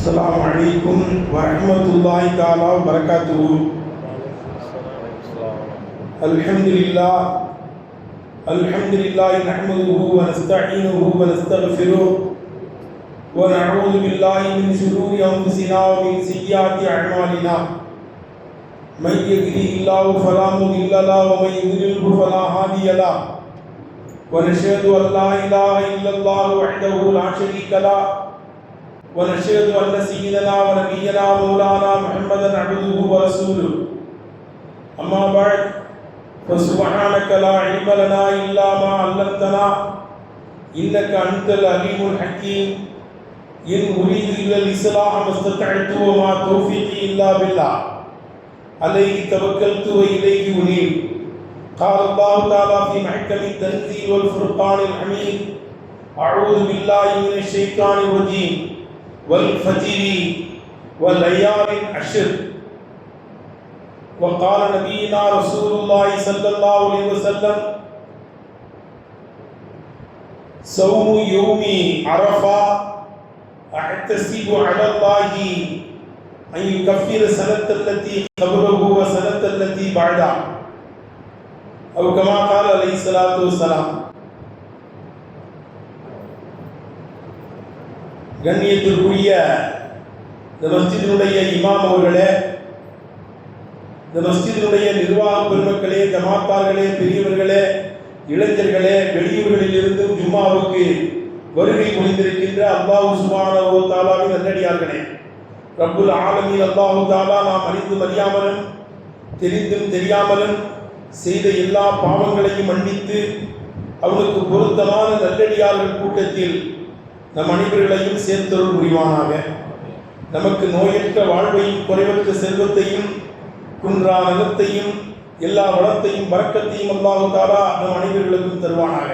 السلام عليكم ورحمة الله تعالى وبركاته. الحمد لله نحمده ونستعينه ونستغفره ونعوذ بالله من شرور أنفسنا ومن سيئات أعمالنا. من يهده الله فلا مضل له ومن يضلل فلا هادي له. ونشهد أن لا إله إلا الله وحده لا شريك له ونشهد أن سيدنا ونبينا مولانا محمدا عبده ورسوله. أما بعد فسبحانك لا علم لنا إلا ما علمتنا إنك أنت العليم الحكيم. إن أريد إلا الإصلاح ما استطعت وما توفيقي إلا بالله عليه توكلت وإليه أنيب. قال الله تعالى في محكم التنزيل والفرقان الحميد: أعوذ بالله من الشيطان الرجيم والفجر والليال العشر. وقال نبينا رسول الله صلى الله عليه وسلم: صوم يوم عرفة أحتسب على الله أن يكفر سنة التي قبله وسنة التي بعدها أو كما قال عليه الصلاة والسلام. கண்ணியத்திற்குரிய இந்த மஸ்ஜிதினுடைய இமாம் அவர்களே, இந்த மஸ்ஜிதினுடைய நிர்வாக பெருமக்களே, ஜமாத்தார்களே, பெரியவர்களே, இளைஞர்களே, வெளியூர்களில் இருந்து ஜும்மாவுக்கு வருகை புரிந்திருக்கின்ற அல்லாஹ் சுப்ஹானஹு வ தஆலாவின் நல்லடியார்களே, ரப்புல் ஆலமீன் அல்லாஹ் தஆலா நாம் அறிந்தும் அறியாமலும் தெரிந்தும் தெரியாமலும் செய்த எல்லா பாவங்களையும் மன்னித்து அவனுக்கு பொருத்தமான நல்லடியார்கள் கூட்டத்தில் நம் அனைவர்களையும் சேர்த்தருள் புரிவானாக. நமக்கு நோயற்ற வாழ்வையும் குறைவற்ற செல்வத்தையும் குன்றா நலத்தையும் எல்லா வளத்தையும் பரக்கத்தையும் அல்லாஹ் தஆலா நம் அனைவர்களுக்கும் தருவானாக.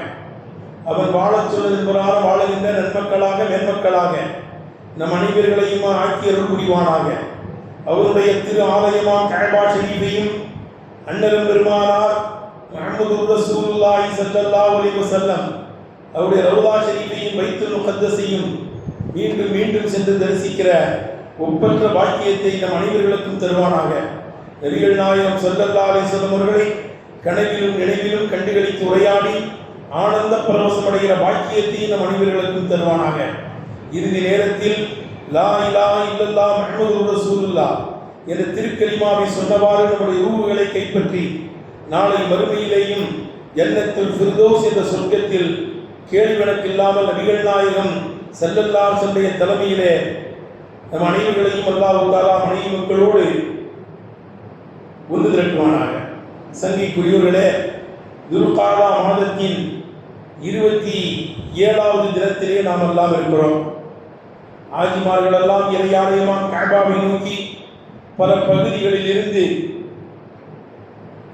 அவன் வாழச் சொல்வதன் பிரகாரம் வாழுகின்ற நன்மக்களாக மேன்மக்களாக நம் அனைவர்களையும் ஆக்கி அருள் புரிவானாக. அவருடைய திரு ஆலயமாம் கஅபா ஷரீஃபையும் அண்ணலும் பெருமானார் முஹம்மது ரசூலுல்லாஹி ஸல்லல்லாஹு அலைஹி வஸல்லம் அவருடைய ரவுதா ஷரீஃபையும் பைத்துல் முகத்தஸையும் மீண்டும் மீண்டும் சென்று தரிசிக்கிற ஒப்பற்ற பாக்கியத்தை நம் அனைவர்களுக்கும் தருவானாக. நபிகள் நாயகம் ஸல்லல்லாஹு அலைஹி வஸல்லம் அவர்களை கனவிலும் நினைவிலும் கண்டுகளித்து உரையாடி ஆனந்த பரவசமடைகிற பாக்கியத்தை நம் அனைவர்களுக்கும் தருவானாக. இறுதி நேரத்தில் லா இலாஹ இல்லல்லாஹ் முஹம்மது ரசூலுல்லாஹ் என்ற திருக்கலிமாவை சொன்னவாறு நம்முடைய ரூஹுகளை கைப்பற்றி நாளை மறுமையிலேயும் ஜன்னத்துல் ஃபிர்தௌஸ் என்ற சொர்க்கத்தில் கேள்விக்கணக்கில்லாமல் நபிகள் நாயகம் ஸல்லல்லாஹு அலைஹி வஸல்லம் தலைமையிலே நம் அனைவர்களையும் அல்லாஹ் தஆலா மனைவி மக்களோடு ஒன்று திரட்டுவானாக. சங்கிக்குரியவர்களே, துல்காதா மாதத்தின் 27வது தினத்திலே நாம் எல்லாம் இருக்கிறோம். ஆஜிமார்கள் எல்லாம் இறையாலயமான கஅபாவை நோக்கி பல பகுதிகளில் இருந்து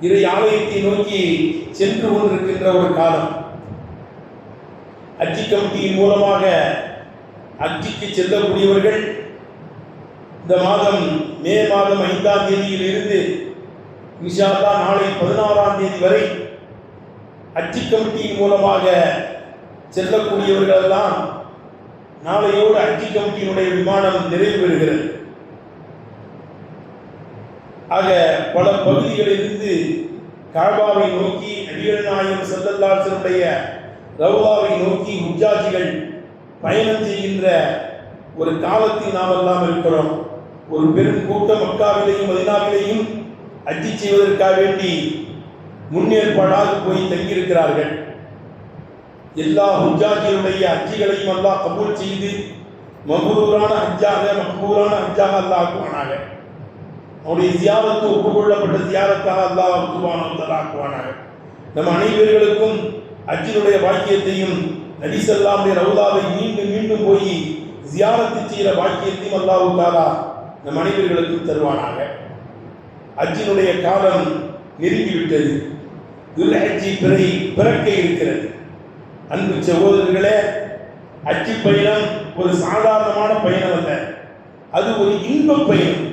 இறை ஆலயத்தை நோக்கி சென்று கொண்டிருக்கின்ற ஒரு காலம். ஹஜ் கமிட்டியின் மூலமாக ஹஜ்ஜுக்கு செல்லக்கூடியவர்கள் இந்த மாதம் மே மாதம் 5ஆம் தேதியில் இருந்து இன்ஷா அல்லாஹ் நாளை 16ஆம் தேதி வரை ஹஜ் கமிட்டியின் மூலமாக செல்லக்கூடியவர்கள் எல்லாம் நாளையோடு ஹஜ் கமிட்டியினுடைய விமானம் நிறைவு பெறுகிறது. ஆக பல பகுதிகளிலிருந்து கஅபாவை நோக்கி நபிகள் நாயகம் ஸல்லல்லாஹு அலைஹி வஸல்லம் ரவுதாவை நோக்கி ஹுஜ்ஜாஜிகள் பயணம் செய்கின்ற ஒரு காலத்தில் நாம் எல்லாம் இருக்கிறோம். ஒரு பெரும் கூட்டம் மக்காவிலேயும் மதீனாவிலேயும் ஹஜ் செய்வதற்காக வேண்டி முன்னேற்பாடாக போய் தங்கியிருக்கிறார்கள். எல்லா ஹுஜ்ஜாஜிகளுடைய ஹஜ்ஜிகளையும் அல்லாஹ் கபூல் செய்து மக்பூரான ஹஜ்ஜாக மக்பூரான ஹஜ்ஜாக அல்லாஹ் ஆக்குவானாக. அவருடைய ஜியாரத்து ஒப்புக்கொள்ளப்பட்ட ஜியாரத்தாக அல்லாஹ் சுப்ஹானஹு வ தஆலா ஆக்குவானாக. நம் அனைவர்களுக்கும் ஹஜ்ஜினுடைய பாக்கியத்தையும் நபி ஸல்லல்லாஹு அலைஹி ரவுதாவை மீண்டும் மீண்டும் போய் ஜியாரத்து செய்கிற பாக்கியத்தையும் அல்லாஹ் தஆலா நம் அனைவர்களுக்கும் தருவானாக. ஹஜ்ஜினுடைய காலம் நெருங்கிவிட்டது. துல்ஹஜ்ஜி பிறை பிறக்க இருக்கிறது. அன்பு சகோதரர்களே, ஹஜ் பயணம் ஒரு சாதாரணமான பயணம் அல்ல, அது ஒரு இன்ப பயணம்.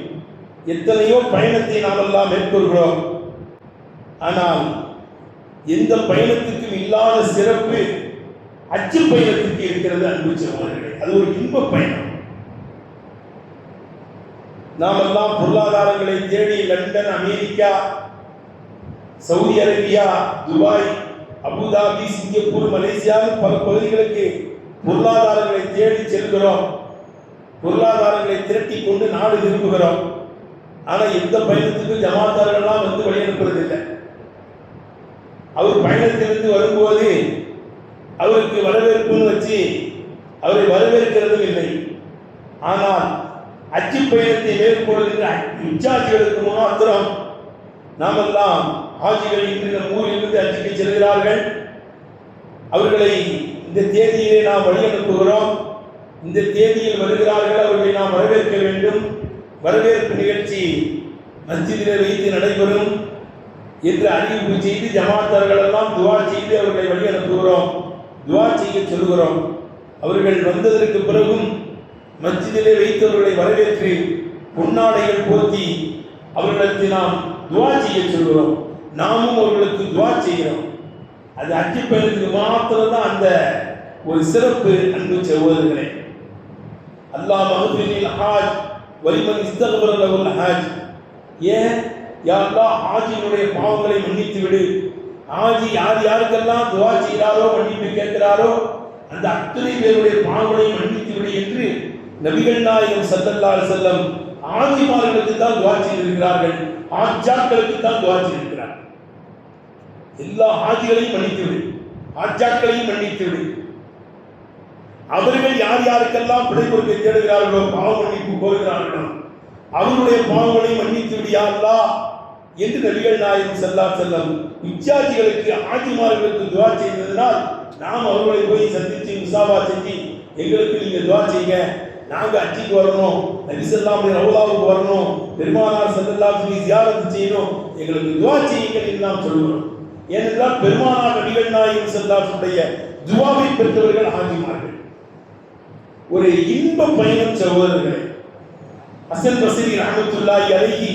எத்தனையோ பயணத்தை நாம் எல்லாம் மேற்கொள்கிறோம். ஆனால் எந்த பயணத்துக்கும் இல்லாத சிறப்பு ஹஜ் பயணத்துக்கு இருக்கிறது. அன்பு சகோதரர்களே, அது ஒரு இன்ப பயணம். நாம் எல்லாம் பொருளாதாரங்களை தேடி London, America, Saudi Arabia, Dubai, Abu Dhabi, Singapore, Malaysia பல பகுதிகளுக்கு பொருளாதாரங்களை தேடி செல்கிறோம். பொருளாதாரங்களை திரட்டி கொண்டு நாடு திரும்புகிறோம். ஆனால் எந்த பயணத்துக்கும் ஜமாத்தார்கள்லாம் வந்து வழி அனுப்புறதில்லை. அவர் பயணத்திலிருந்து வரும்போது அவருக்கு வரவேற்புன்னு வச்சு அவரை வரவேற்கிறதும் இல்லை. ஆனால் அச்சு பயணத்தை மேற்கொள்கின்ற இச்சாட்சிகளுக்கு மாத்திரம் நாமெல்லாம் ஆட்சிகள் இன்று நம் ஊரிலிருந்து அச்சுக்கு செல்கிறார்கள். அவர்களை இந்த தேதியிலே நாம் வழி அனுப்புகிறோம். இந்த தேதியில் வருகிறார்கள், அவர்களை நாம் வரவேற்க வேண்டும். வரவேற்பு நிகழ்ச்சி மஸ்ஜிதிலே வைத்து நடைபெறும் என்று அறிவிப்பு செய்து ஜமாத்தார்கள் எல்லாம் துவா செய்து அவர்களை வழி அனுப்புகிறோம், துவா செய்ய சொல்கிறோம். அவர்கள் வந்ததற்கு பிறகும் மஸ்ஜிதிலே வைத்தவர்களை வரவேற்று பொன்னாடைகள் போர்த்தி அவர்களுக்கு நாம் துவா செய்ய சொல்கிறோம். நாமும் அவர்களுக்கு துவா செய்கிறோம். அது அச்சு பயணத்துக்கு மாத்திரம்தான் அந்த ஒரு சிறப்பு. அன்பு சகோதரர்களே, அல்லாஹ் மஹ்ஃபிரில் ஹாஜ் வலிமன் இஸ்தக்பர லஹுல் ஹாஜ். ஏன் யா அல்லாஹ் ஹாஜினுடைய பாவங்களை மன்னித்து விடு. ஹாஜி யார் யாருக்கெல்லாம் துவா செய்கிறாரோ, மன்னிப்பு கேட்கிறாரோ, அந்த அத்தனை பேருடைய பாவங்களை மன்னித்து விடு என்று நபிகள் நாயகம் ஸல்லல்லாஹு அலைஹி வஸல்லம் ஹாஜிமார்களுக்கு தான் துவா செய்திருக்கிறார்கள், ஹாஜ்ஜாக்களுக்கு தான் துவா செய்திருக்கிறார்கள். எல்லா ஹாஜிகளையும் மன்னித்து விடு, ஹாஜ்ஜாக்களையும் மன்னித்து விடு. அவர்கள் யார் யாருக்கெல்லாம் பிழை பொறுப்பை தேடுகிறார்களோ, பாவ மன்னிப்பு கோருகிறார்களோ, அவருடைய பாவங்களை மன்னித்து விடு யா அல்லாஹ் என்று நபிகள் நாயகம் ஸல்லல்லாஹு அலைஹி வஸல்லம் இச்சாஜிகளுக்கு, ஆஜிமார்களுக்கு துவா செய்ததனால் நாம் அவர்களை போய் சந்தித்து முசாபா செஞ்சு எங்களுக்கு நீங்க துவா செய்யுங்க, நாங்க அச்சிக்கு வரணும், நபி ஸல்லல்லாஹு அலைஹி ரவுலாவுக்கு வரணும், பெருமானார் ஸல்லல்லாஹு அலைஹி ஜியாரத் செய்யணும், எங்களுக்கு துவா செய்யுங்கள் என்று நாம் சொல்கிறோம். ஏனென்றால் பெருமானார் நபிகள் நாயகம் ஸல்லல்லாஹு அலைஹி துவாவை பெற்றவர்கள் ஆஜிமார்கள். ஒரு இன்ப பயணம் சகோதரர்களே. ஹசன் பஸ்ரி ரஹ்மத்துல்லாஹி அலைஹி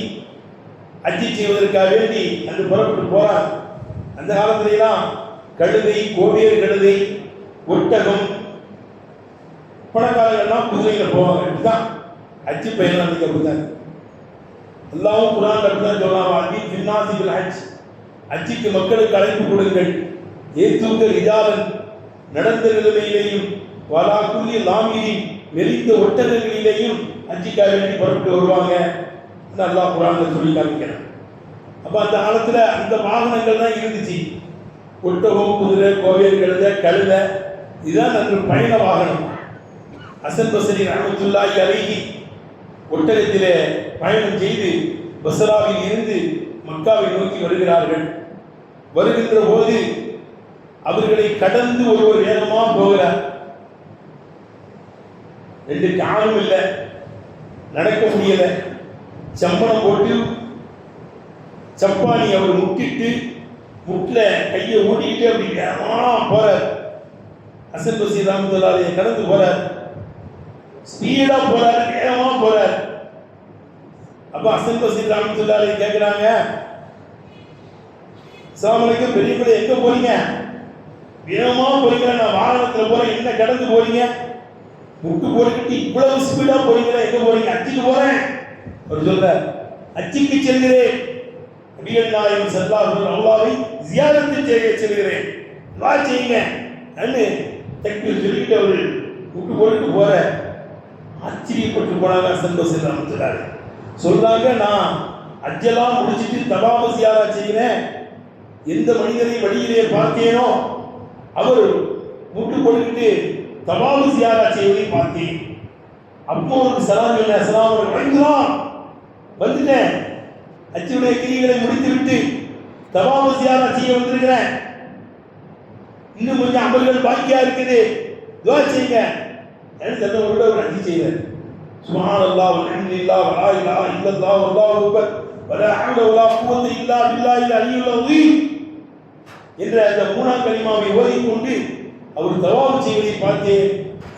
ஹஜ் செய்வதற்காக வேண்டி அன்று புறப்பட்டு போறார். அந்த காலத்திலாம் கழுதை, கோவேறு கழுதை, ஒட்டகம், பணக்காரர்கள்லாம் குதிரையில போவாங்க. இதுதான் ஹஜ் பயணம். அதுக்கு அப்படிதான் அல்லாஹ் குர்ஆன் அப்படிதான் சொல்றான், அதி ஃபின்னாசி பில் ஹஜ், ஹஜ்ஜுக்கு மக்களுக்கு அழைப்பு கொடுங்கள், ஏத்துங்கள் ரிஜாலன், நடந்த நிலையிலேயும், வலா குல்லி லாமிரி, மெலிந்த ஒட்டகங்களிலேயும் ஹஜ்ஜுக்காக வேண்டி புறப்பட்டு வருவாங்க. அல்லாஹ் குர்ஆன்ல சொல்லி காமிக்கிறான். அப்ப அந்த காலத்துல அந்த வாகனங்கள் தான் இருந்துச்சு. ஒட்டகம், குதிரை, கோவேறு கழுதை, கழுதை, இதுதான் அந்த பயண வாகனம். ஹசன் பஸ்ரி ரஹ்மத்துல்லாஹி அலைஹி ஒட்டகத்திலே பயணம் செய்து பஸ்ராவில் இருந்து மக்காவை நோக்கி வருகிறார்கள். வருகின்ற போது அவர்களை கடந்து ஒருவர் வேகமா போகிறார். ரெண்டு காலும் இல்லை, நடக்க முடியல. சம்பளம் போட்டு சப்பானி அவர் முட்டிட்டு முட்டில கையை ஓட்டிக்கிட்டு அப்படி வேகமா போறார். ஹசன் பஸ்ரி ரஹ்மத்துல்லாஹி அலைஹி கடந்து போறார், ஸ்பீடா போறார், வேகமா போறார். அப்ப ஹசன் பஸ்ரி ரஹ்மத்துல்லாஹி அலைஹி கேக்குறாங்க, அஸ்ஸலாமு அலைக்கும், பெரிய பெரிய எங்க போறீங்க? வேகமா போறீங்க, நான் வாகனத்துல போறேன், என்ன கடந்து போறீங்க? முட்டு போட்டுக்கிட்டு இவ்வளவு ஸ்பீடா போறீங்களா, எங்க போறீங்க? அச்சிக்கு போறேன். அவர் சொல்ற, அச்சிக்கு செல்கிறேன், நபிகள் நாயகம் ஸல்லல்லாஹு அலைஹி வஸல்லம் அல்லாஹ்வை ஜியாரத் செய்ய செல்கிறேன், துஆ செய்யுங்க அன்னு தக்பீர் சொல்லிட்டு அவர் முட்டு போட்டுட்டு போற. ஆச்சரியப்பட்டு போனாங்க ஹசன் பஸ்ரி ரஹ்மத்துல்லாஹி அலைஹி. சொல்றாங்க, நான் அஜ்ஜெல்லாம் முடிச்சிட்டு தவாஃப் ஜியாரா செய்கிறேன், எந்த மனிதரை வழியிலே பார்த்தேனோ அவர் முட்டு போட்டுக்கிட்டு தவாஃப் ஜியாரா செய்வதை பார்த்தேன். அப்போ ஒரு சலாம் சொன்னேன், அஸ்ஸலாமு அலைக்கும், வந்துட்டேன், ஹஜ்ஜுடைய கிரிகளை முடித்து விட்டு தவாஃப் ஜியாரா செய்ய வந்திருக்கிறேன், இன்னும் கொஞ்சம் அமல்கள் பாக்கியா இருக்குது, துஆ செய்யுங்க என்று சொன்னவரோட ஒரு ஹஜ் செய்தார். சுப்ஹானல்லாஹ் வல்ஹம்துலில்லாஹ் வலா இலாஹா இல்லல்லாஹ் வல்லாஹு அக்பர் வலா ஹவ்ல வலா குவத்த இல்லா பில்லாஹில் அலியுல் அஸீம் என்ற அந்த மூணாம் கலிமாவை ஓதிக்கொண்டு அவர் தவாஃப் செய்வதை பார்த்தேன்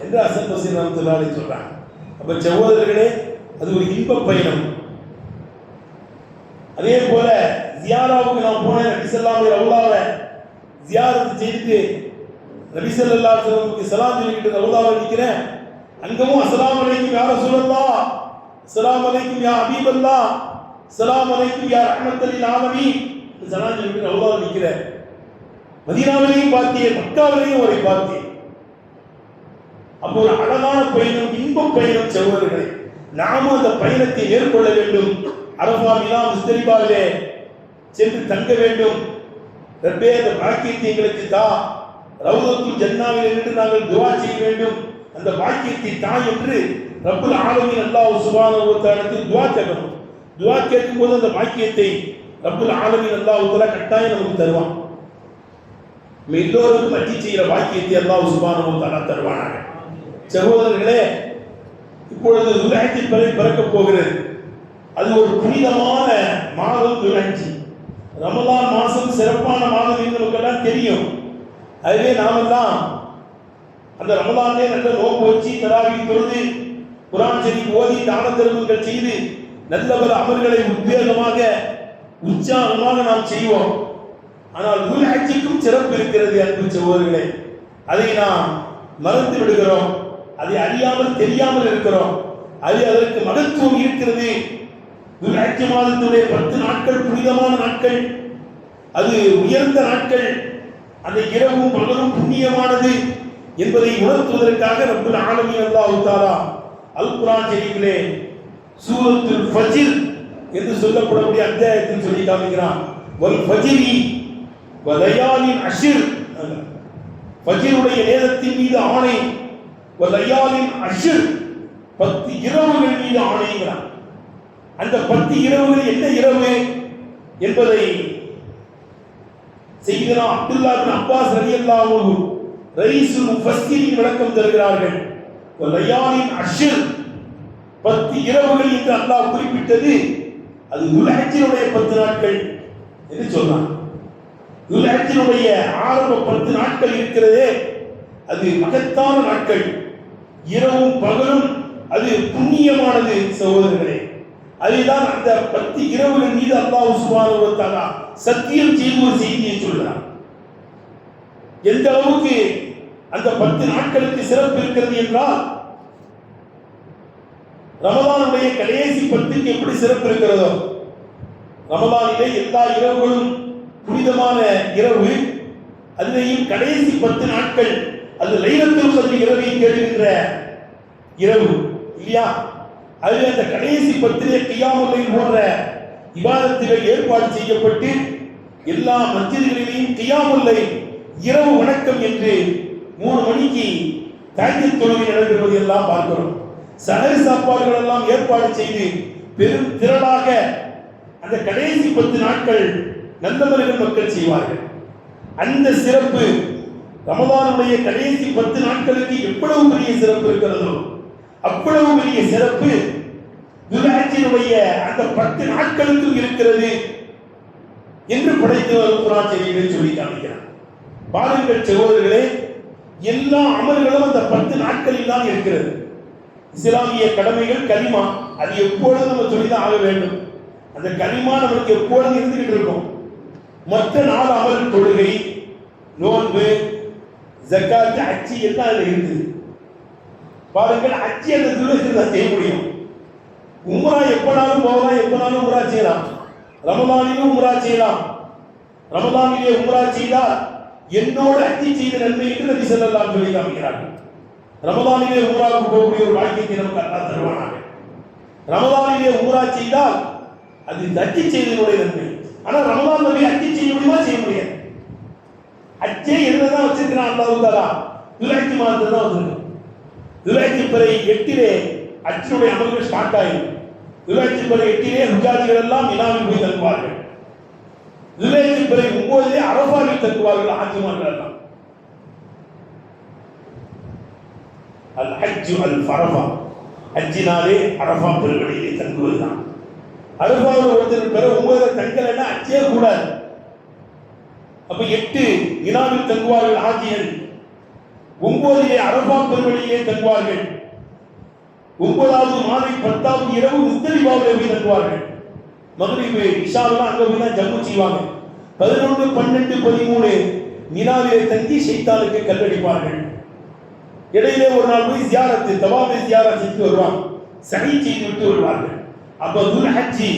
என்று ஹசன் பஸ்ரி ரஹ்மத்துல்லாஹி அலைஹி சொல்றாங்க. அப்ப சகோதரர்களே, அது ஒரு இன்ப பயணம். அதே போல ஜியாராவுக்கு நான் போனேன், நபி ஸல்லல்லாஹு அலைஹி ரவுலாவை ஜியாரத் செய்து நபி ஸல்லல்லாஹு அலைஹி வஸல்லம் சலாம் சொல்லிட்டு ரவுலாவை நிக்கிறேன். அங்கமும் அஸ்ஸலாமு அலைக்கும் யா ரசூலல்லாஹ், ஸலாம் அலைக்கும் யா ஹபீபல்லாஹ், ஸலாம் அலைக்கும் யா ரஹ்மத்துல் ஆலமீன். ஸலாம் சொல்லிட்டு ரவுதாவில் நிற்கிறார். மதீனாவிலையும் பார்த்தேன், மக்காவிலையும் அவரை பார்த்தேன். அப்போ ஒரு அழகான பயணம், இன்பப் பயணம் சகோதரர்களே. நாமும் அந்த பயணத்தை மேற்கொள்ள வேண்டும். அரஃபா, மினா, முஸ்தலிஃபாவிலே சென்று தங்க வேண்டும். ரப்பே, அந்த பாக்கியத்தை எங்களுக்கு தா. ரவுதத்துல் ஜன்னாவில் நின்று நாங்கள் துஆ செய்ய வேண்டும். அந்த பாக்கியத்தை தா என்று ரப்புல் ஆலமீன் அல்லாஹ் சுப்ஹானஹு வ தஆலா துஆ கேட்கணும். துஆ கேட்கும்போது அந்த பாக்கியத்தை ரப்புல் ஆலமீன் அல்லாஹ் தஆலா கட்டாயம் நமக்கு தருவான். எல்லோருக்கும் அச்சி செய்கிற பாக்கியத்தை அல்லாஹ் சுப்ஹானஹு வ தஆலா தருவானாக. சகோதரர்களே, இப்பொழுது துல்ஹஜ் பிறக்கப் போகிறது. அது ஒரு புனிதமான மாதம் துல்ஹஜ். ரமலான் மாதம் சிறப்பான மாதம் என்று நமக்கெல்லாம் தெரியும். அதுவே நாமெல்லாம் அந்த ரமலானே நல்ல நோன்பு வச்சு தராவீஹ் தொழுது குர்ஆன் ஷரீஃப் ஓதி தான தர்மங்கள் செய்து நல்ல பல அமல்களை உத்வேகமாக உற்சாகமாக நாம் செய்வோம். ஆனால் துல்ஹஜ்ஜுக்கும் சிறப்பு இருக்கிறது அன்பு சகோதரர்களே. அதை நாம் மறந்து விடுகிறோம். அதை அறியாமல் தெரியாமல் இருக்கிறோம். அதற்கு மகத்துவம் இருக்கிறது. துல்ஹஜ் மாதத்துடைய 10 நாட்கள் புனிதமான நாட்கள். அது உயர்ந்த நாட்கள். அந்த இரவும் பகலும் புண்ணியமானது என்பதை உணர்த்துவதற்காக ரப்புல் ஆலமீன் அல்லாஹ் தஆலா அல் குர்ஆன் ஷரீஃபிலே சூரத்துல் ஃபஜ்ர் என்று சொல்லப்படக்கூடிய அத்தியாயத்தில் சொல்லி காமிக்கிறான். வல் ஃபஜ்ரி வ லயாலின் அஷ்ர். ஃபஜ்ருடைய நேரத்தின் மீது ஆணை. வ லயாலின் அஷ்ர், 10 இரவுகள் மீது ஆணைங்கிறான். அந்த 10 இரவுகள் என்ன இரவு என்பதை செய்தனா அப்துல்லா இப்னு அப்பாஸ் ரலியல்லாஹு அன்ஹு ரயீசுல் முஃபஸ்ஸிரின் விளக்கம் தருகிறார்கள். லயாலின் அஷ்ர், 10 இரவுகள் என்று அல்லாஹ் குறிப்பிட்டது அது துல்ஹஜ்ஜினுடைய 10 நாட்கள் என்று சொன்னான். துல்ஹஜ்ஜினுடைய ஆரம்ப 10 நாட்கள் இருக்கிறதே அது மகத்தான நாட்கள். இரவும் பகலும் அது புண்ணியமானது சகோதரர்களே. அதுதான் அந்த 10 இரவுகள் மீது அல்லாஹ் சுப்ஹானஹு வ தஆலா சத்தியம் செய்து ஒரு செய்தியை சொல்கிறார். எந்த அளவுக்கு அந்த 10 நாட்களுக்கு சிறப்பு இருக்கிறது என்றால், ரமலானுடைய கடைசி 10க்கு எப்படி சிறப்பு இருக்கிறதோ, ரமலானிலே எல்லா இரவுகளும் புனிதமான இரவு. அதிலேயும் கடைசி 10 நாட்கள் அது லைலத்துல் கத்ர் இரவை தேடுகின்ற இரவு இல்லையா? அது அந்த கடைசி 10லே கியாமுல் லைல் போன்ற இபாதத்துகள் ஏற்பாடு செய்யப்பட்டு எல்லா மஸ்ஜிதுகளிலும் கியாமுல் லைல் இரவு வணக்கம் என்று 3 மணிக்கு தஹஜ்ஜுத் தொழுகை நடைபெறுவதை எல்லாம் பார்க்கிறோம். சஹர் சாப்பாடுகள் எல்லாம் ஏற்பாடு செய்து பெரும் திரளாக அந்த கடைசி 10 நாட்கள் நல்லவர்கள் மக்கள் செய்வார்கள். அந்த சிறப்பு ரமலானுடைய கடைசி 10 நாட்களுக்கு எவ்வளவு பெரிய சிறப்பு இருக்கிறதோ அவ்வளவு பெரிய சிறப்பு துல்ஹஜ்ஜினுடைய அந்த 10 நாட்களுக்கும் இருக்கிறது என்று படைத்தவர் குர்ஆன் ஷரீஃபில் சொல்லி காமிக்கிறார். பாருங்கள் சகோதரர்களே, எல்லா அமல்களும் அந்த 10 நாட்களில் தான் இருக்கிறது. இஸ்லாமிய கடமைகள் கலிமா, அது எப்பொழுதும் நம்ம சொல்லிதான் ஆக வேண்டும். அந்த கலிமா நமக்கு எப்பொழுதும் இருந்துகிட்டு இருக்கும். மற்ற 4 அமல், தொழுகை, நோன்பு, ஜக்காத், ஹஜ்ஜி எல்லாம் அதுல இருக்குது. பாருங்கள், ஹஜ்ஜி அந்த துல்ஹஜ்ஜில் தான் செய்ய முடியும். உம்ரா எப்பனாலும் போகலாம், எப்பனாலும் உம்ரா செய்யலாம். ரமலானிலும் உம்ரா செய்யலாம். ரமலானிலே உம்ரா செய்தால் என்னோடு ஹஜ்ஜி செய்த நன்மை என்று நபி ஸல்லல்லாஹு அலைஹி வஸல்லம் சொல்லி காமிக்கிறார்கள். ரமலானிலே உம்ராவுக்கு போகக்கூடிய ஒரு பாக்கியத்தை நமக்கு அல்லாஹ் தருவானாக. ரமலானிலே உம்ரா செய்தால் அது ஹஜ்ஜி செய்ததனுடைய நன்மை. ஆனால் ரமலான் நபி ஹஜ்ஜி செய்ய முடியுமா? செய்ய முடியாது. ஹஜ்ஜே என்னதான் வச்சிருக்கிறான் அல்லாஹ் தஆலா? துல்ஹஜ் மாதத்துல தான் வச்சிருக்கான். துல்ஹஜ் பிறை 8லே ஹஜ்ஜுடைய அமல்கள் ஸ்டார்ட் ஆகும். துல்ஹஜ் பிறை 8லே ஹுஜாஜிகள் எல்லாம் மினாவில் போய் தங்குவார்கள். துல்ஹஜ் பிறை 9லே அரஃபாவில் தங்குவார்கள் ஹாஜிமார்கள் எல்லாம். அல் ஹஜ்ஜு அல் ஃபரஃபா, ஹஜ்ஜினாலே அரஃபா பெருவழியிலே தங்குவதுதான். அரஃபாவில் ஒருத்தர் பிற 9ல தங்கலைன்னா ஹஜ்ஜே கூடாது. அப்ப 8 மினாவில் தங்குவார்கள் ஹாஜிகள். 9லே அரஃபா பெருவழியிலே தங்குவார்கள். 9வது மாலை 10வது இரவு முஸ்தலிஃபாவிலே போய் தங்குவார்கள். மக்ரிப் இஷாவெல்லாம் அங்க போய் தான் ஜம்மு செய்வாங்க. 11, 12, 13 மினாவிலே தங்கி ஷைத்தானுக்கு கல்லடிப்பார்கள். இடையிலே ஒரு நாள் போய் ஜியாரத்து, தவாஃப் ஜியாரத் செஞ்சு வருவாங்க. சரி செய்து விட்டு வருவார்கள். அப்ப துல் ஹஜ்ஜி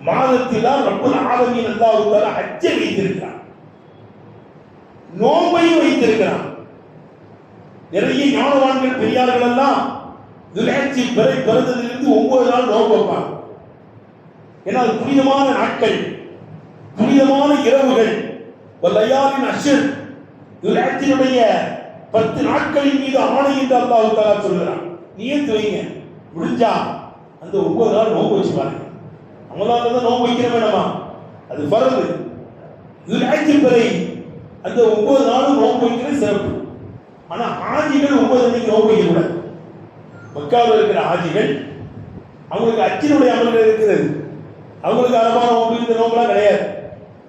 மாதத்தில் தான் ரப்புல் ஆலமீன் அல்லாஹ் தஆலா ஹஜ்ஜை வைத்திருக்கிறான், நோன்பையும் வைத்திருக்கிறான். நிறைய ஞானவான்கள் பெரியார்கள் எல்லாம் துல் ஹஜ்ஜி பிறந்ததிலிருந்து 9 நாள் நோன்பு வைப்பாங்க. ஏன்னா அது புனிதமான நாட்கள், புனிதமான இரவுகள். வல்லையாலின் அஷ்ர், துல் ஹஜ்ஜினுடைய 10 நாட்களின் மீது ஆணை என்று அல்லாஹ் தஆலா சொல்கிறான். நியத்து வைங்க, முடிஞ்சா அந்த 9 நாள் நோன்பு வச்சு பாருங்க. நம்மளால தான் நோன்பு வைக்கிறோமே நம்ம, அது ஃபர்து. துல் ஹஜ்ஜி பிறை அந்த 9 நாளும் நோன்பு வைக்கிறது சிறப்பு. ஆனா ஹாஜிகள் 9 அன்னைக்கு நோன்பு வைக்க கூடாது. மக்காவில் இருக்கிற ஹாஜிகள் அவங்களுக்கு அச்சினுடைய அமல்கள் இருக்கிறது, அவங்களுக்கு அரபா நோன்பு இந்த நோம்புலாம் கிடையாது,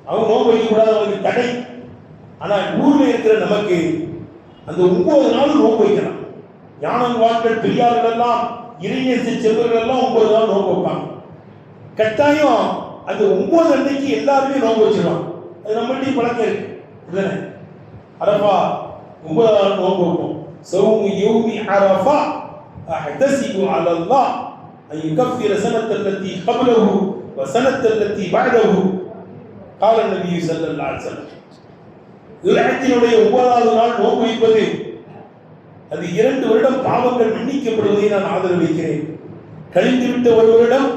அவங்க நோன்பு வைக்க கூடாது, அவங்களுக்கு தடை. ஆனா ஊர்ல இருக்கிற நமக்கு அந்த 9 நாள் நோன்பு வைக்கலாம். ஞானவான்கள் பெரியார்கள் எல்லாம் இறைநேச செல்வர்கள் எல்லாம் 9 நாள் நோன்பு வைப்பாங்க. கட்டாயம் அந்த 9 அன்னைக்கு எல்லாருமே நோன்பு வச்சிருவாங்க. அது நம்மகிட்ட பழக்கம் இருக்கு. இதுதானே அரபா 9 நாள் நோன்பு வைப்போம். சௌமு யௌமி அரபா அஹ்தஸிபு அலல்லாஹ் அன் யுகஃபிர ஸனத்த அல்லதி قبلஹு வ ஸனத்த அல்லதி பஅதஹு قال النبي صلى الله عليه وسلم. துல்ஹஜ்ஜினுடைய 9வது நாள் நோன்பு வைப்பது அது 2 வருடம் பாவங்கள் மன்னிக்கப்படுவதை நான் ஆதரவிக்கிறேன். கழிந்துவிட்ட ஒரு வருடம்,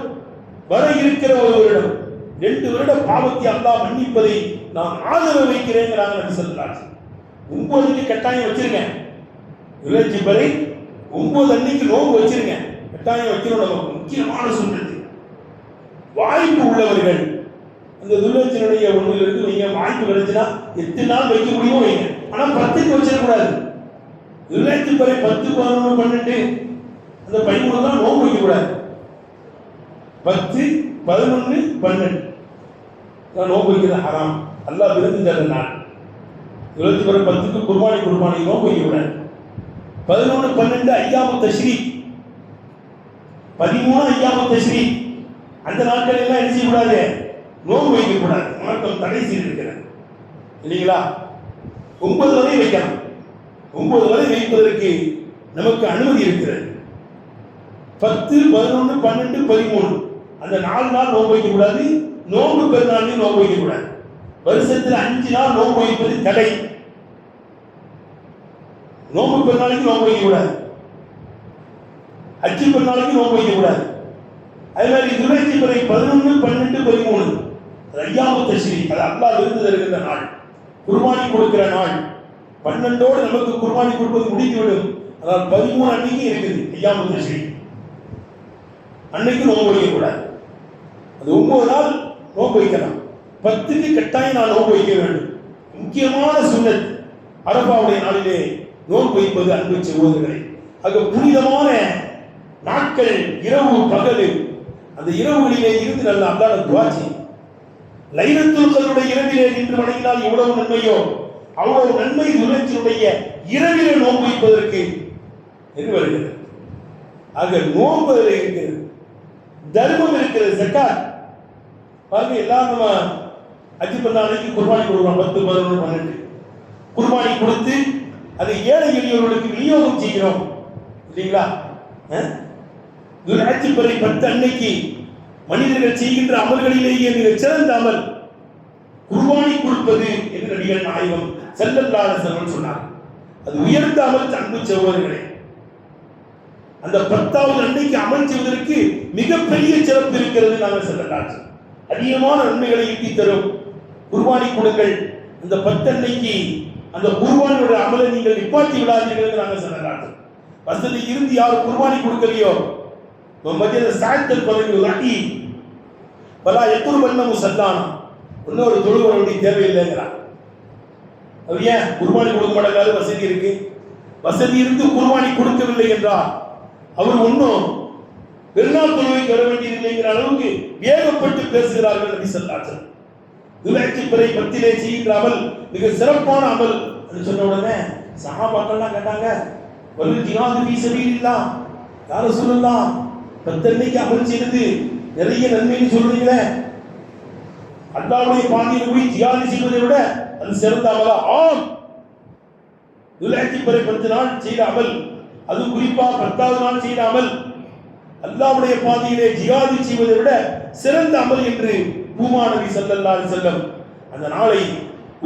வர இருக்கிற ஒரு வருடம், 2 வருட பாவத்தை அல்லாஹ் மன்னிப்பதை நான் ஆதரவு வைக்கிறேங்கிறாங்க நபி ஸல்லல்லாஹு அலைஹி வஸல்லம். 9க்கு கட்டாயம் வச்சிருங்க. துல்ஹஜ் பிறை 9 அன்னைக்கு நோன்பு வச்சிருங்க, கட்டாயம் வைக்கணும். நமக்கு முக்கியமான சுன்னத்து. வாய்ப்பு உள்ளவர்கள் அந்த துல்ஹஜ்ஜினுடைய 1லிருந்து வைங்க. வாய்ப்பு கிடைச்சுனா எத்தனை நாள் வைக்க முடியுமோ வைங்க. ஆனா 10க்கு வச்சிடக்கூடாது. துல்ஹஜ் பிறை 10, 11, 12 அந்த 13 தான் நோன்பு வைக்க கூடாது. 10, 11, 12 நோன்பு வைக்கிறது ஹராம், அல்லாஹ் விரும்பி தர நாள். துல்ஹஜ் பிறை 10க்கு குர்பானி நோன்பு வைக்க கூடாது. 11, 12 ஐயாமு தஷ்ரீக், 13 ஐயாமு தஷ்ரீக் அந்த நாட்கள் எல்லாம் என்ன செய்யக்கூடாது, நோன்பு வைக்கக்கூடாது. மார்க்கம் தடை செய்திருக்கிறது இல்லைங்களா? 9 வரை வைக்கலாம். 9 வரை வைப்பதற்கு நமக்கு அனுமதி இருக்கிறது. 10, 11, 12, 13 அந்த 4 நாள் நோன்பு வைக்கக்கூடாது. நோன்பு பெருநாளையும் நோன்பு வைக்கக்கூடாது. வருஷத்தில் 5 நாள் நோன்பு வைப்பது தடை. நோன்பு பெருநாளைக்கு நோன்பு வைக்கக்கூடாது, ஹஜ்ஜு பெருநாளைக்கு நோன்பு வைக்கக்கூடாது. அதே மாதிரி துல்ஹஜ் பிறை 11, 12, 13 ஐயாமு தஷ்ரீக், அது அல்லாஹ் விருந்து தருகின்ற நாள், குர்பானி கொடுக்கிற நாள். 12ஓடு நமக்கு குர்பானி கொடுப்பது முடிந்துவிடும். அதாவது 13 அன்னைக்கு இருக்குது ஐயாமு தஷ்ரீக், அன்னைக்கு நோன்பு வைக்கக்கூடாது. அது 9 நாள் நோன்பு வைக்கலாம். 10க்கு கட்டாயம் நான் நோன்பு வைக்க வேண்டும். முக்கியமான சுன்னத் அரபாவுடைய நாளிலே நோன்பு வைப்பது. அன்பு சகோதரர்களே, ஆக புனிதமான நாட்கள், இரவு பகல், அந்த இரவுகளிலே இருந்து நல்ல அல்லாஹ் துஆ செய்யும். லைலத்துல் கத்ருடைய இரவிலே நின்று வணங்கினால் எவ்வளவு நன்மையோ அவ்வளவு நன்மை துல்ஹஜ்ஜினுடைய இரவிலே நோன்பு வைப்பதற்கு என்று வருகிறது. ஆக நோன்பு இருக்கிறது, தர்மம் இருக்கிறது, ஜகாத். பாருங்க, எல்லாரும் நம்ம ஹஜ் பண்ண அன்னைக்கு குர்பானி கொடுக்கிறோம். 10, 11, 12 குர்பானி கொடுத்து அதை ஏழை எளியோர்களுக்கு விநியோகம் செய்கிறோம் இல்லைங்களா? துல்ஹஜ் பிறை 10 அன்னைக்கு மனிதர்கள் செய்கின்ற அமல்களிலேயே மிக சிறந்த அமல் குர்பானி கொடுப்பது என்று நபிகள் நாயகம் ஸல்லல்லாஹு அலைஹி வஸல்லம் சொன்னார். அது உயர்ந்த அமல். அன்பு சகோதரர்களே, அந்த 10வது அன்னைக்கு அமல் செய்வதற்கு மிகப்பெரிய சிறப்பு இருக்கிறது. நாங்கள் ஸல்லல்லாஹு அதிகமான நன்மைகளை ஈட்டி தரும். குர்பானி கொடுங்கள். அந்த 10 அன்னைக்கு அந்த குர்பானியோட அமலை நீங்கள் நிப்பாட்டி விடாதீர்கள். நாங்கள் ஸல்லல்லாஹு வசதி இருந்து யார் குர்பானி கொடுக்கலையோ மத்திய சாய்த்தல் பதவி வாட்டி பலா எத்தூர் பண்ண முசல்லானா இன்னொரு தொழுகை வேண்டிய தேவையில்லைங்கிறான். அது ஏன் குர்பானி கொடுக்க மாட்டாங்க? வசதி இருக்கு. வசதி இருந்து குர்பானி கொடுக்கவில்லை என்றால் அவர் ஒன்றும் பெருநாள் தொழுகைக்கு வர வேண்டியதில்லைங்கிற அளவுக்கு வேகப்பட்டு பேசுகிறார்கள் நபி ஸல்லல்லாஹு அலைஹி வஸல்லம். துல்ஹஜ் பிறை 10 செய்கின்ற அமல் மிக சிறப்பான அமல் சொன்ன உடனே சஹாபாக்கள்லாம் கேட்டாங்க, வல் ஜிஹாது ஃபீ சபீலில்லாஹ் யா ரசூலல்லாஹ், 10 அன்னைக்கு அமல் செய்வது நிறைய நன்மைன்னு சொல்றீங்களே, அல்லாஹ்வுடைய பாதையில் போய் ஜிஹாத் செய்வதை விட அது சிறந்த அமலா? ஆம், துல்ஹஜ் பிறை 10 நாள் செய்த அமல், அது குறிப்பா 10வது நாள் செய்த அமல், அல்லாஹ்வுடைய பாதையிலே ஜிஹாது செய்வதை விட சிறந்த அமல் என்று பூமா நபி ஸல்லல்லாஹு அலைஹி வஸல்லம் அந்த நாளை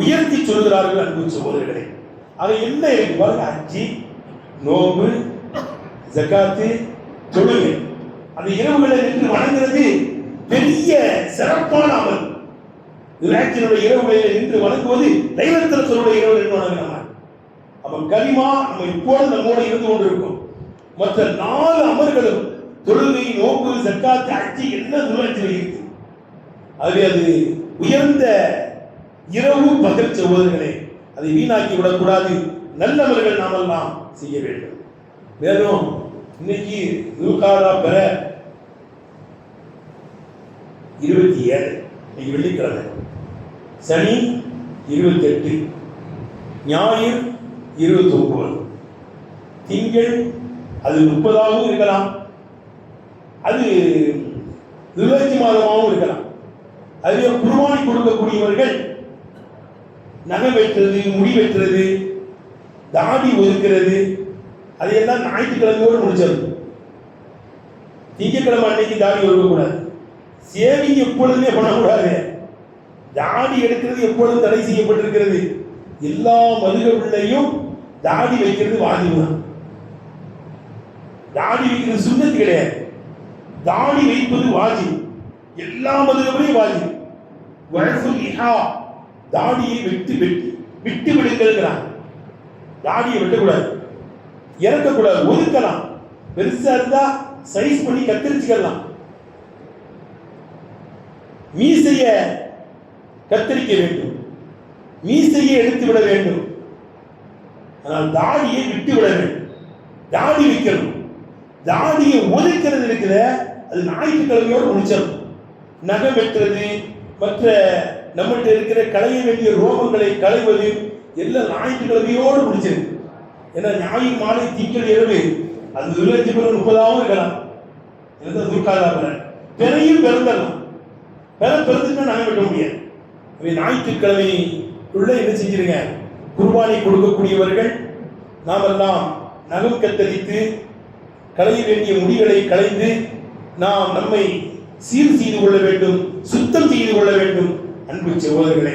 உயர்த்தி சொல்கிறார்கள். அன்பு சகோதரர்களே, அது என்ன இருக்கு பாருங்க, ஹஜ்ஜி, நோன்பு, ஜகாத்து, தொழுகை, அந்த இரவுகளை நின்று வணங்குறது பெரிய சிறப்பான அமல். இராஜினுடைய இரவுகளில் நின்று வணங்குவது லைலத்துல் கத்ருடைய இரவு நின்று வணங்குறாங்க. அப்ப கலிமா நம்ம இப்போது நம்மோடு இருந்து கொண்டிருக்கும். மற்ற 4 அமல்களும் தொழுகை, நோன்பு, ஜகாத், ஹஜ்ஜி என்ன துலத்தில் இருக்கு. அது உயர்ந்த இரவு பகல் சகோதரர்களே, அதை வீணாக்கி விடக்கூடாது. நல்லவர்கள் நாமெல்லாம் செய்ய வேண்டும். மேலும் இன்னைக்கு துல்காதா பெற 27, இன்னைக்கு வெள்ளிக்கிழமை, சனி 28, ஞாயிறு 29, திங்கள் அது 30ஆகவும் இருக்கலாம், அது துல்ஹஜ் மாதமாகவும் இருக்கலாம். அதுவே குர்பானி கொடுக்கக்கூடியவர்கள் நகை வெட்டுறது, முடி வெட்டுறது, தாடி ஒதுக்கிறது, அதையெல்லாம் ஞாயிற்றுக்கிழமையோடு முடிச்சிடும். திங்கக்கிழமை அன்னைக்கு தாடி ஒதுக்கக்கூடாது. சேவிங் எப்பொழுதுமே பண்ணக்கூடாது. தாடி எடுக்கிறது எப்பொழுதும் தடை செய்யப்பட்டிருக்கிறது. எல்லா மதுகளையும் தாடி வைக்கிறது வாஜிபு தான். தாடி வைக்கிறது சுன்னத்து கிடையாது. தாடி வைப்பது வாஜிபு. எல்லா மதுகளையும் வாஜிபு. வழஃபுல் இஹா, தாடியை விட்டு விடுங்கிறாங்க. தாடியை வெட்டக்கூடாது, இறக்கக்கூடாது, ஒதுக்கலாம். பெருசா இருந்தா சைஸ் பண்ணி கத்தரிச்சுக்கலாம். மீசைய கத்தரிக்க வேண்டும், மீசையை எடுத்து விட வேண்டும். ஆனால் தாடியை விட்டு விட வேண்டும். தாடி வைக்கணும். தாடியை ஒதுக்கிறது இருக்கிற அது ஞாயிற்றுக்கிழமையோடு முடிச்சிடும். நகை வெட்டுறது, மற்ற நம்மகிட்ட இருக்கிற களைய வேண்டிய ரோகங்களை களைவது எல்லாம் ஞாயிற்றுக்கிழமையோடு முடிச்சிருக்கு. ஏன்னா ஞாயிறு மாலை, திங்கள் இரவு, அது துல்ஹஜ் 30ஆகவும் இருக்கலாம். பிறையும் பிறந்தலாம். பிறந்துட்டா நாங்கள் வெட்ட முடியாது. ஞாயிற்றுக்கிழமை உள்ள என்ன செஞ்சிருங்க, குர்பானி கொடுக்கக்கூடியவர்கள் நாமெல்லாம் நகம் கத்தரித்து களைய வேண்டிய முடிகளை களைந்து நாம் நம்மை சீர் செய்து கொள்ள வேண்டும், சுத்தம் செய்து கொள்ள வேண்டும். அன்பு சகோதரர்களே,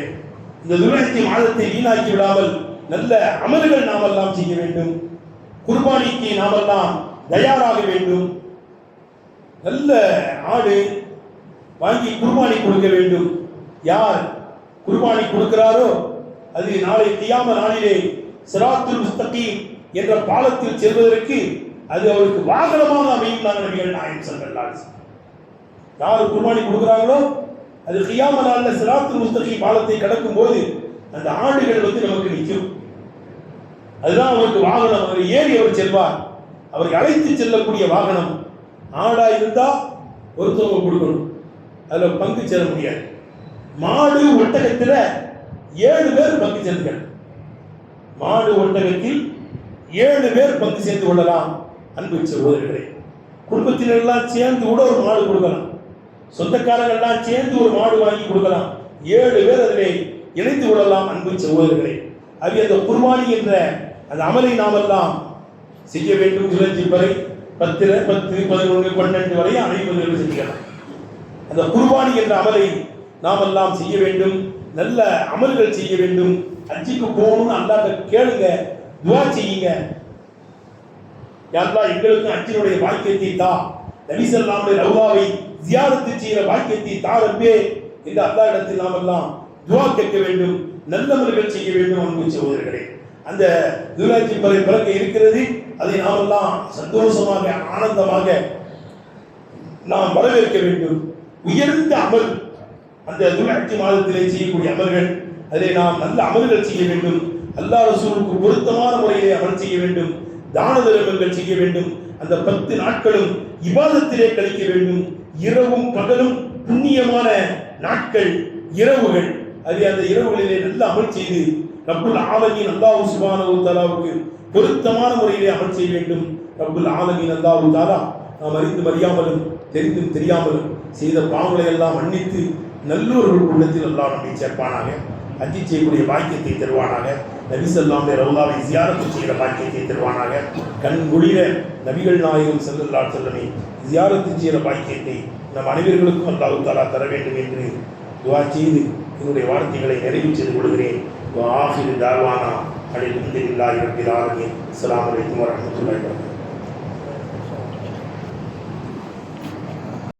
இந்த துல்ஹஜ் மாதத்தை வீணாக்கி விடாமல் நல்ல அமல்கள் நாமெல்லாம் செய்ய வேண்டும். குர்பானிக்கு நாமெல்லாம் தயாராக வேண்டும். நல்ல ஆடு வாங்கி குர்பானி கொடுக்க வேண்டும். யார் குர்பானி கொடுக்கிறாரோ அது நாளை கியாம நாளிலே சிராத்துல் முஸ்தகீம் என்ற பாலத்தில் செல்வதற்கு அது அவருக்கு வாகனமாக அமையும். நபிகள் நாயகம் ஸல்லல்லாஹு அலைஹி வஸல்லம் யார் குர்பானி கொடுக்கிறாங்களோ அது கியாம நாளில் சிராத்துல் முஸ்தகீம் பாலத்தை கடக்கும் போது அந்த ஆடுகள் நமக்கு நிற்கும். அதுதான் அவருக்கு வாகனம். அவர் ஏறி அவர் செல்வார். அவருக்கு அழைத்து செல்லக்கூடிய வாகனம். ஆடா இருந்தா ஒருத்தவங்க கொடுக்கணும், அதுல பங்கு சேர முடியாது. மாடு ஒட்டகத்தில் 7 பேர் பங்கு சேர்ந்துகள். மாடு ஒட்டகத்தில் 7 பேர் பங்கு சேர்ந்து கொள்ளலாம். அன்பு சகோதரர்களே, குடும்பத்தினரெல்லாம் சேர்ந்து கூட ஒரு மாடு கொடுக்கலாம். சொந்தக்காரர்கள்லாம் சேர்ந்து ஒரு மாடு வாங்கி கொடுக்கலாம். 7 பேர் அதிலே இணைந்து கொள்ளலாம். அன்பு சகோதரர்களே, அது அந்த குர்பானி என்ற அந்த அமலை நாமெல்லாம் செய்ய வேண்டும். துல்ஹஜ் வரை 10, 11, 12 வரை அனைவரும் செஞ்சுக்கலாம். அந்த குர்பானி என்ற அமலை நாமெல்லாம் செய்ய வேண்டும். நல்ல அமல்கள் செய்ய வேண்டும். ஹஜ்ஜுக்கு போகணும்னு அல்லாஹ்ட்ட கேளுங்க, துஆ செய்யுங்க. யா அல்லாஹ், எங்களுக்கு ஹஜ்ஜினுடைய பாக்கியத்தை தா, நபி ஸல்லல்லாஹு அலைஹி ரவுலாவை ஜியாரத் செய்கிற பாக்கியத்தை தா ரப்பே என்று அல்லாஹ்விடத்தில் நாமெல்லாம் துஆ கேட்க வேண்டும். நல்ல அமல்கள் செய்ய வேண்டும். அன்பு சகோதரர்களே, அந்த துல்ஹஜ் பிறக்க இருக்கிறது. அதை நாமெல்லாம் சந்தோஷமாக ஆனந்தமாக நாம் வரவேற்க வேண்டும். உயர்ந்த அமல் அந்த துல்ஹஜ் மாதத்திலே செய்யக்கூடிய அமல்கள், அதை நாம் நல்ல அமல்கள் செய்ய வேண்டும். அல்லாஹ் ரசூலுக்கு பொருத்தமான முறையிலே அமல் செய்ய வேண்டும். தான தர்மங்கள் செய்ய வேண்டும். அந்த 10 நாட்களும் இபாதத்திலே கழிக்க வேண்டும். இரவும் பகலும் புண்ணியமான நாட்கள், இரவுகள். அது அந்த இரவுகளிலே நல்ல அமல் செய்து ரப்புல் ஆலமீன் அல்லாஹ் சுப்ஹானஹு வ தஆலாவுக்கு பொருத்தமான முறையிலே அமல் செய்ய வேண்டும். ரப்புல் ஆலமீன் அல்லாஹ் தஆலா நாம் அறிந்தும் அறியாமலும் தெரிந்தும் தெரியாமலும் செய்த பாவங்களை எல்லாம் மன்னித்து நல்லோர்கள் உள்ளத்தில் அல்லாஹ் நம்மை சேர்ப்பானாக. ஹஜ்ஜி செய்யக்கூடிய பாக்கியத்தை தருவானாக. நபி ஸல்லல்லாஹு அலைஹி ரவுலாவை ஜியாரத் செய்கிற பாக்கியத்தை தருவானாக. கண் குளிர நபிகள் நாயகம் ஸல்லல்லாஹு அலைஹி வஸல்லம் ஜியாரத்து செய்கிற பாக்கியத்தை நம் அனைவர்களுக்கும் அல்லாஹ் தஆலா தர வேண்டும் என்று துஆ செய்து என்னுடைய வார்த்தைகளை நிறைவு செய்து கொள்கிறேன். ஆஹிரு தாவானா அல்ஹம்துலில்லாஹி ரப்பில் ஆலமீன். அஸ்ஸலாமு அலைக்கும் வரஹ்மத்துல்லாஹி வபரகாத்துஹு.